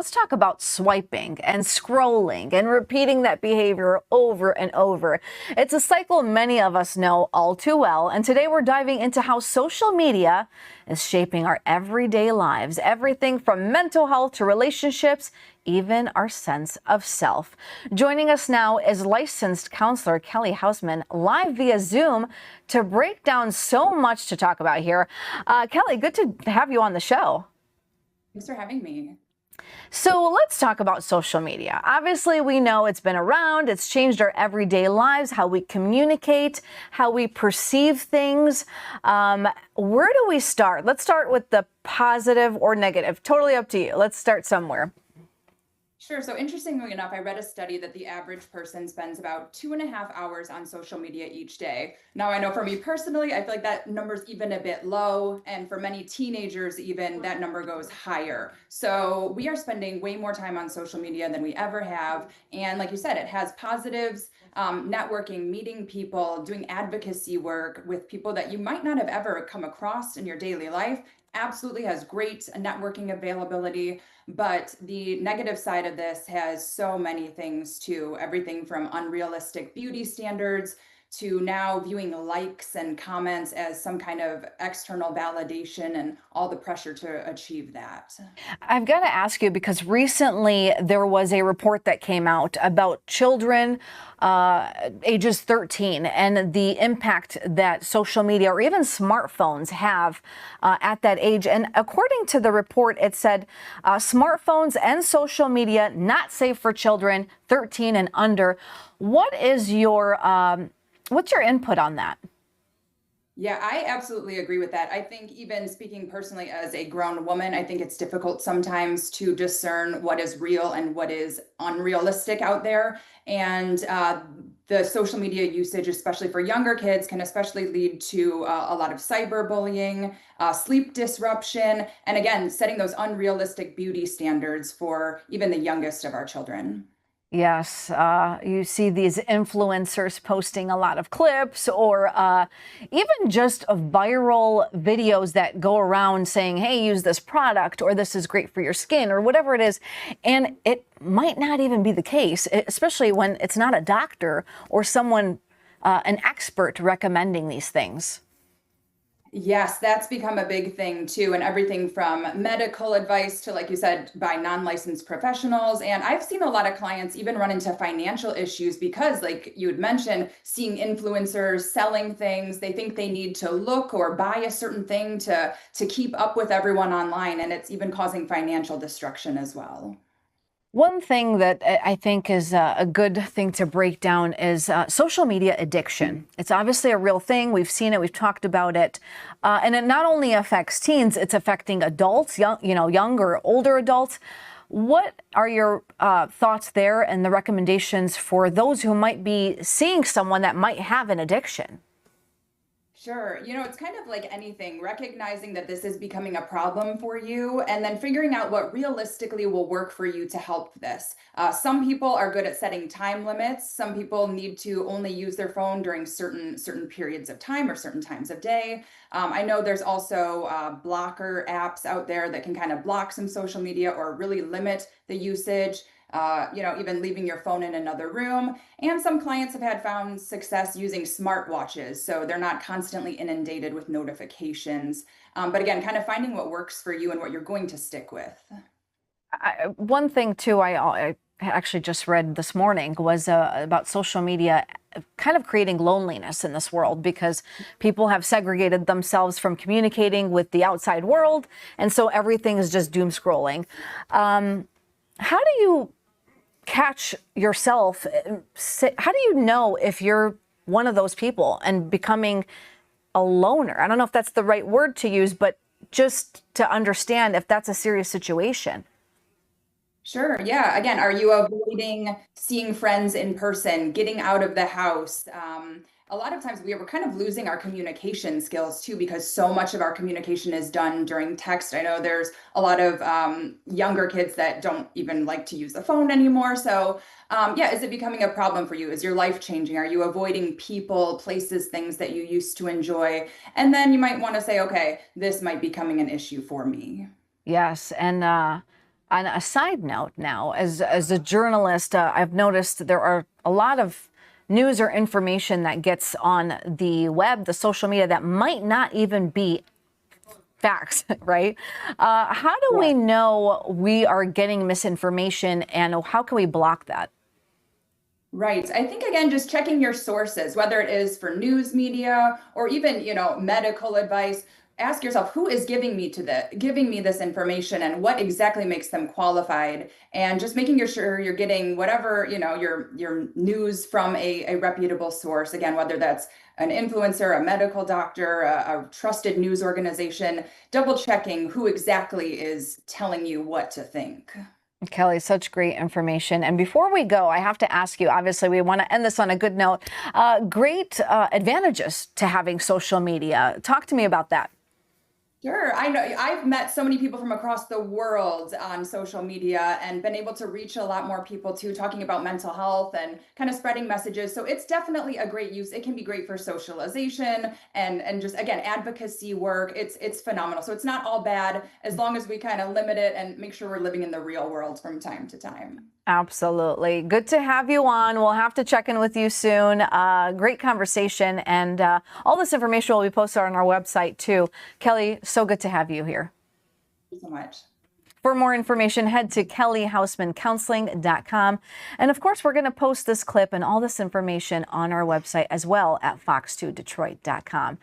Let's talk about swiping and scrolling and repeating that behavior over and over. It's a cycle many of us know all too well. And today we're diving into how social media is shaping our everyday lives, everything from mental health to relationships, even our sense of self. Joining us now is licensed counselor Kelly Hausman, live via Zoom to break down so much to talk about here. Kelly, good to have you on the show. Thanks for having me. So let's talk about social media. Obviously, we know it's been around. It's changed our everyday lives, how we communicate, how we perceive things. Where do we start? Let's start with the positive or negative. Totally up to you. Let's start somewhere. Sure. So interestingly enough, I read a study that the average person spends about 2.5 hours on social media each day. Now, I know for me personally, I feel like that number's even a bit low. And for many teenagers, even that number goes higher. So we are spending way more time on social media than we ever have. And like you said, it has positives, networking, meeting people, doing advocacy work with people that you might not have ever come across in your daily life. Absolutely has great networking availability. But the negative side of this has so many things too, everything from unrealistic beauty standards to now viewing likes and comments as some kind of external validation and all the pressure to achieve that. I've got to ask you because recently there was a report that came out about children ages 13 and the impact that social media or even smartphones have at that age. And according to the report, it said smartphones and social media not safe for children 13 and under. What is what's your input on that? Yeah, I absolutely agree with that. I think even speaking personally as a grown woman, I think it's difficult sometimes to discern what is real and what is unrealistic out there. And the social media usage, especially for younger kids, can especially lead to a lot of cyberbullying, sleep disruption, and again, setting those unrealistic beauty standards for even the youngest of our children. Yes, you see these influencers posting a lot of clips or even just viral videos that go around saying, hey, use this product or this is great for your skin or whatever it is. And it might not even be the case, especially when it's not a doctor or someone, an expert recommending these things. Yes, that's become a big thing too, and everything from medical advice to, like you said, by non-licensed professionals. And I've seen a lot of clients even run into financial issues because, like you had mentioned, seeing influencers selling things, they think they need to look or buy a certain thing to keep up with everyone online, and it's even causing financial destruction as well. One thing that I think is a good thing to break down is social media addiction. It's obviously a real thing. We've seen it. We've talked about it. And it not only affects teens, it's affecting adults, young or older adults. What are your thoughts there and the recommendations for those who might be seeing someone that might have an addiction? Sure. It's kind of like anything, recognizing that this is becoming a problem for you and then figuring out what realistically will work for you to help this. Some people are good at setting time limits. Some people need to only use their phone during certain periods of time or certain times of day. I know there's also blocker apps out there that can kind of block some social media or really limit the usage. Even leaving your phone in another room. And some clients have had found success using smartwatches, so they're not constantly inundated with notifications. But again, kind of finding what works for you and what you're going to stick with. One thing, too, I actually just read this morning was about social media kind of creating loneliness in this world because people have segregated themselves from communicating with the outside world. And so everything is just doom scrolling. How do you catch yourself? How do you know if you're one of those people and becoming a loner? I don't know if that's the right word to use, but just to understand if that's a serious situation. Sure. Yeah. Again, are you avoiding seeing friends in person, getting out of the house? A lot of times we're kind of losing our communication skills too, because so much of our communication is done during text. I know there's a lot of younger kids that don't even like to use the phone anymore. So, yeah, is it becoming a problem for you? Is your life changing? Are you avoiding people, places, things that you used to enjoy? And then you might want to say, okay, this might be becoming an issue for me. Yes, and On a side note now, as a journalist, I've noticed there are a lot of news or information that gets on the web, the social media, that might not even be facts, right? How do we know we are getting misinformation, and how can we block that? Right. I think again, just checking your sources, whether it is for news media or even, medical advice. Ask yourself who is giving me this information and what exactly makes them qualified, and just making sure you're getting whatever, your news from a reputable source. Again, whether that's an influencer, a medical doctor, a trusted news organization, double checking who exactly is telling you what to think. Kelly, such great information. And before we go, I have to ask you, obviously, we want to end this on a good note. Great advantages to having social media. Talk to me about that. Sure. I know I've met so many people from across the world on social media and been able to reach a lot more people too, talking about mental health and kind of spreading messages. So it's definitely a great use. It can be great for socialization and just again advocacy work. It's phenomenal. So it's not all bad as long as we kind of limit it and make sure we're living in the real world from time to time. Absolutely. Good to have you on. We'll have to check in with you soon. Great conversation. And all this information will be posted on our website, too. Kelly, so good to have you here. Thank you so much. For more information, head to kellyhausmancounseling.com. And of course, we're going to post this clip and all this information on our website as well at fox2detroit.com.